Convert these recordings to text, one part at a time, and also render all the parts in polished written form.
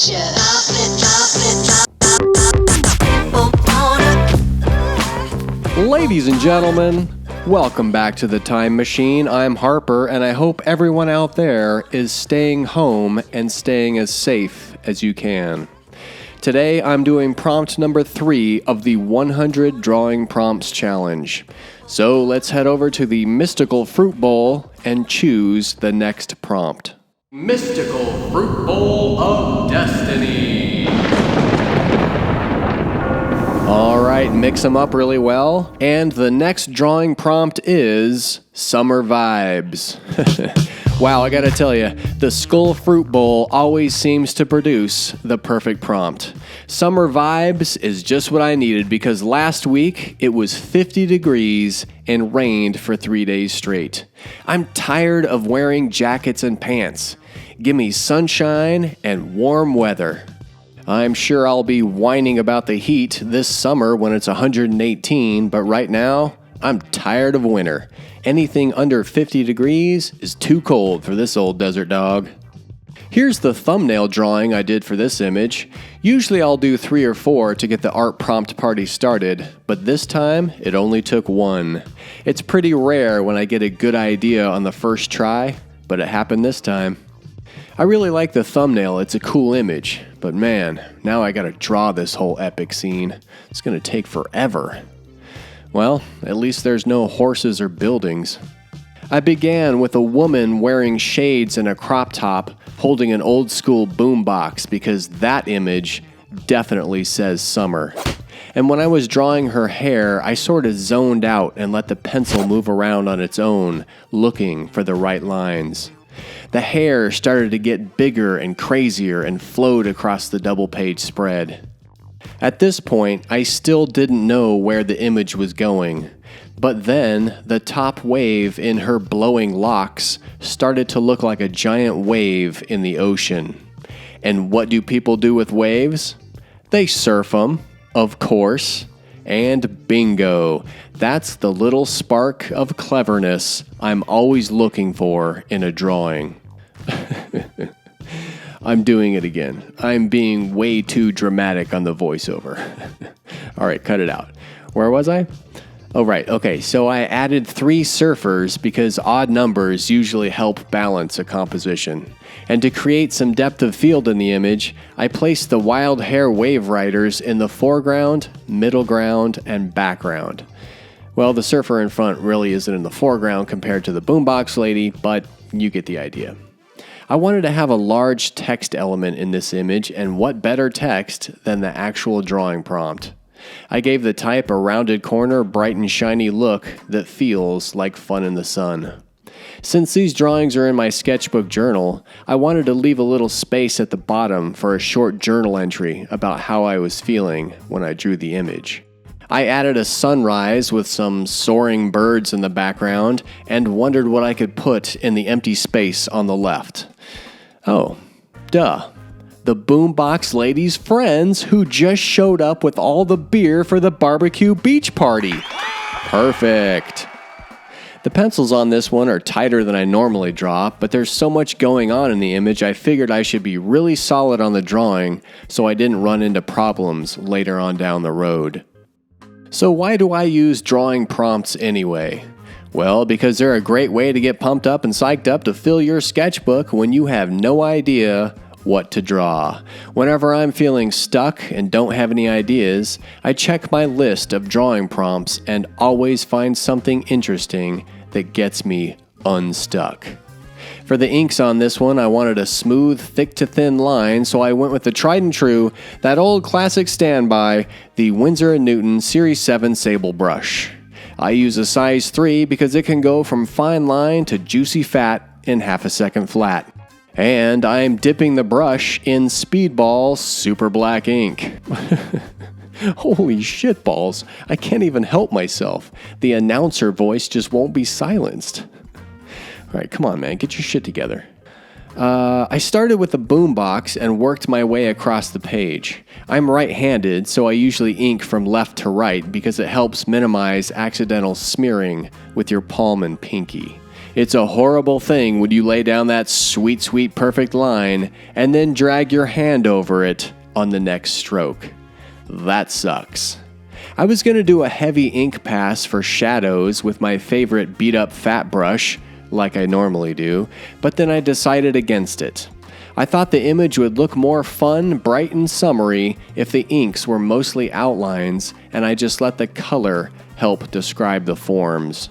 picture. Ladies and gentlemen, welcome back to the Time Machine. I'm Harper, and I hope everyone out there is staying home and staying as safe as you can. Today, I'm doing prompt number 3 of the 100 Drawing Prompts Challenge. So let's head over to the Mystical Fruit Bowl and choose the next prompt. Mystical Fruit Bowl of Destiny. Alright, mix them up really well. And the next drawing prompt is Summer Vibes. Wow, I gotta tell you, the Skull Fruit Bowl always seems to produce the perfect prompt. Summer Vibes is just what I needed because last week it was 50 degrees and rained for 3 days straight. I'm tired of wearing jackets and pants. Give me sunshine and warm weather. I'm sure I'll be whining about the heat this summer when it's 118, but right now, I'm tired of winter. Anything under 50 degrees is too cold for this old desert dog. Here's the thumbnail drawing I did for this image. Usually I'll do 3 or 4 to get the art prompt party started, but this time it only took 1. It's pretty rare when I get a good idea on the first try, but it happened this time. I really like the thumbnail, it's a cool image, but man, now I gotta draw this whole epic scene. It's gonna take forever. Well, at least there's no horses or buildings. I began with a woman wearing shades and a crop top holding an old school boombox because that image definitely says summer. And when I was drawing her hair, I sort of zoned out and let the pencil move around on its own, looking for the right lines. The hair started to get bigger and crazier and flowed across the double-page spread. At this point, I still didn't know where the image was going, but then the top wave in her blowing locks started to look like a giant wave in the ocean. And what do people do with waves? They surf them, of course. And bingo, that's the little spark of cleverness I'm always looking for in a drawing. I'm doing it again. I'm being way too dramatic on the voiceover. All right, cut it out. Where was I? Oh, right. Okay, so I added 3 surfers because odd numbers usually help balance a composition. And to create some depth of field in the image, I placed the wild hair wave riders in the foreground, middle ground, and background. Well, the surfer in front really isn't in the foreground compared to the boombox lady, but you get the idea. I wanted to have a large text element in this image, and what better text than the actual drawing prompt? I gave the type a rounded corner, bright and shiny look that feels like fun in the sun. Since these drawings are in my sketchbook journal, I wanted to leave a little space at the bottom for a short journal entry about how I was feeling when I drew the image. I added a sunrise with some soaring birds in the background and wondered what I could put in the empty space on the left. Oh, duh. The boombox lady's friends who just showed up with all the beer for the barbecue beach party. Perfect. The pencils on this one are tighter than I normally draw, but there's so much going on in the image I figured I should be really solid on the drawing so I didn't run into problems later on down the road. So why do I use drawing prompts anyway? Well, because they're a great way to get pumped up and psyched up to fill your sketchbook when you have no idea what to draw. Whenever I'm feeling stuck and don't have any ideas, I check my list of drawing prompts and always find something interesting that gets me unstuck. For the inks on this one, I wanted a smooth, thick to thin line, so I went with the tried and true, that old classic standby, the Winsor & Newton Series 7 Sable Brush. I use a size 3 because it can go from fine line to juicy fat in half a second flat. And I'm dipping the brush in Speedball Super Black ink. Holy shitballs, I can't even help myself. The announcer voice just won't be silenced. All right, come on, man, get your shit together. I started with the boombox and worked my way across the page. I'm right-handed, so I usually ink from left to right because it helps minimize accidental smearing with your palm and pinky. It's a horrible thing when you lay down that sweet, sweet, perfect line and then drag your hand over it on the next stroke. That sucks. I was going to do a heavy ink pass for shadows with my favorite beat-up fat brush, like I normally do, but then I decided against it. I thought the image would look more fun, bright, and summery if the inks were mostly outlines and I just let the color help describe the forms.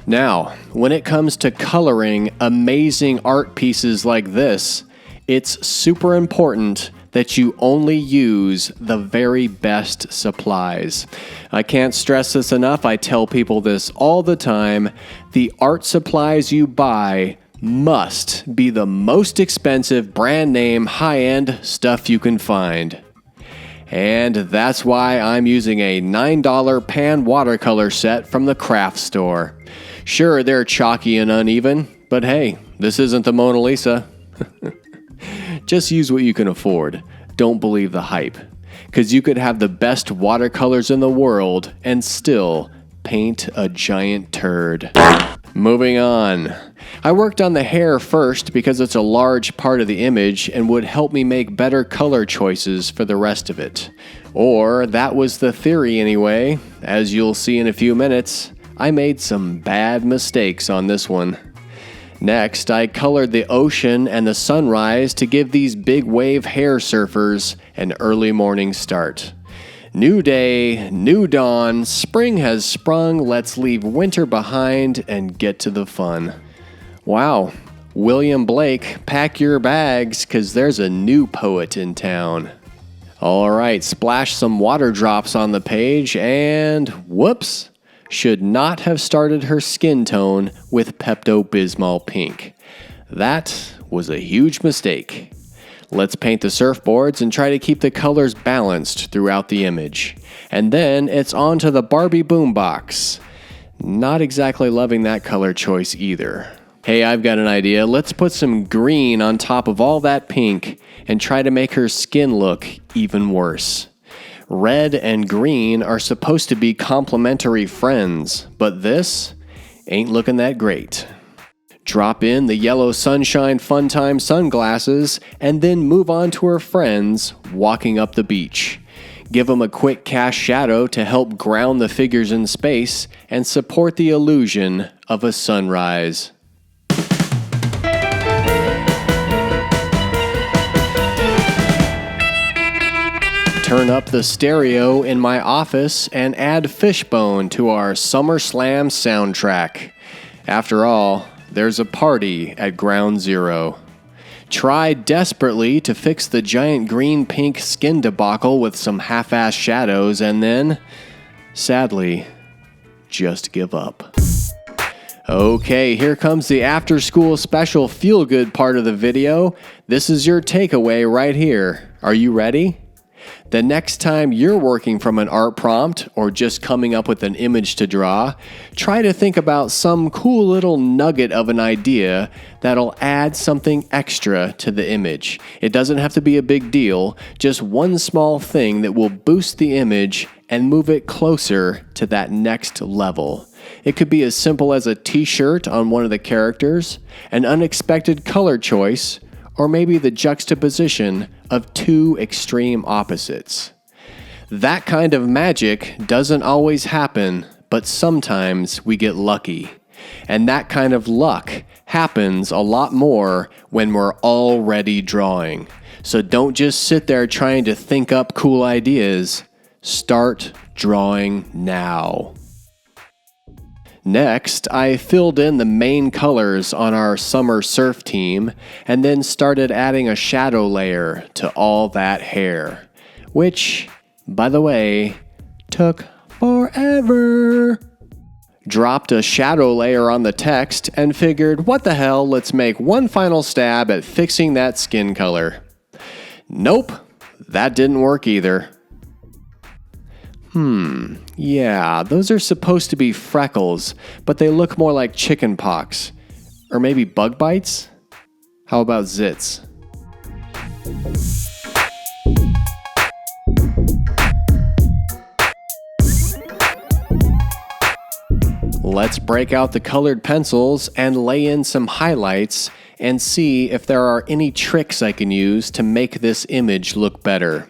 Now, when it comes to coloring amazing art pieces like this, it's super important that you only use the very best supplies. I can't stress this enough. I tell people this all the time. The art supplies you buy must be the most expensive brand name high-end stuff you can find. And that's why I'm using a $9 pan watercolor set from the craft store. Sure, they're chalky and uneven, but hey, this isn't the Mona Lisa. Just use what you can afford. Don't believe the hype. Because you could have the best watercolors in the world and still paint a giant turd. Moving on. I worked on the hair first because it's a large part of the image and would help me make better color choices for the rest of it. Or that was the theory anyway. As you'll see in a few minutes, I made some bad mistakes on this one. Next, I colored the ocean and the sunrise to give these big wave hair surfers an early morning start. New day, new dawn, spring has sprung, let's leave winter behind and get to the fun. Wow, William Blake, pack your bags, 'cause there's a new poet in town. Alright, splash some water drops on the page and whoops! Should not have started her skin tone with Pepto-Bismol pink. That was a huge mistake. Let's paint the surfboards and try to keep the colors balanced throughout the image. And then it's on to the Barbie boombox. Not exactly loving that color choice either. Hey, I've got an idea. Let's put some green on top of all that pink and try to make her skin look even worse. Red and green are supposed to be complementary friends, but this ain't looking that great. Drop in the yellow sunshine fun time sunglasses and then move on to her friends walking up the beach. Give them a quick cast shadow to help ground the figures in space and support the illusion of a sunrise. Turn up the stereo in my office and add Fishbone to our SummerSlam soundtrack. After all, there's a party at Ground Zero. Try desperately to fix the giant green-pink skin debacle with some half-assed shadows and then, sadly, just give up. Okay, here comes the after-school special feel-good part of the video. This is your takeaway right here. Are you ready? The next time you're working from an art prompt or just coming up with an image to draw, try to think about some cool little nugget of an idea that'll add something extra to the image. It doesn't have to be a big deal, just one small thing that will boost the image and move it closer to that next level. It could be as simple as a t-shirt on one of the characters, an unexpected color choice, or maybe the juxtaposition of two extreme opposites. That kind of magic doesn't always happen, but sometimes we get lucky. And that kind of luck happens a lot more when we're already drawing. So don't just sit there trying to think up cool ideas. Start drawing now. Next, I filled in the main colors on our summer surf team and then started adding a shadow layer to all that hair, which, by the way, took forever. Dropped a shadow layer on the text and figured, what the hell, let's make one final stab at fixing that skin color. Nope, that didn't work either. Yeah, those are supposed to be freckles, but they look more like chicken pox. Or maybe bug bites? How about zits? let's break out the colored pencils and lay in some highlights and see if there are any tricks I can use to make this image look better.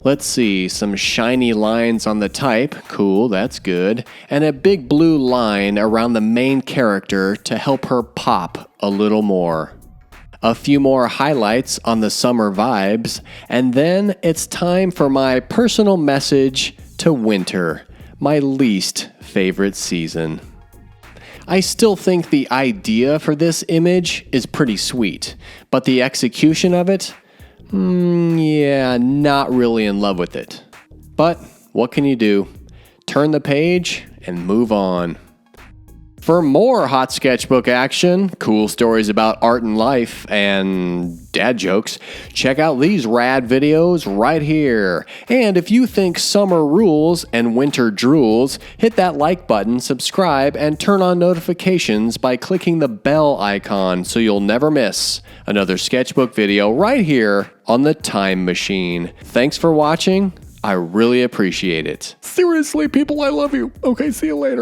Let's see, some shiny lines on the type, cool, that's good, and a big blue line around the main character to help her pop a little more. A few more highlights on the summer vibes, and then it's time for my personal message to winter, my least favorite season. I still think the idea for this image is pretty sweet, but the execution of it, yeah, not really in love with it. But what can you do? Turn the page and move on. For more hot sketchbook action, cool stories about art and life, and dad jokes, check out these rad videos right here. And if you think summer rules and winter drools, hit that like button, subscribe, and turn on notifications by clicking the bell icon so you'll never miss another sketchbook video right here on the Time Machine. Thanks for watching. I really appreciate it. Seriously, people, I love you. Okay, see you later.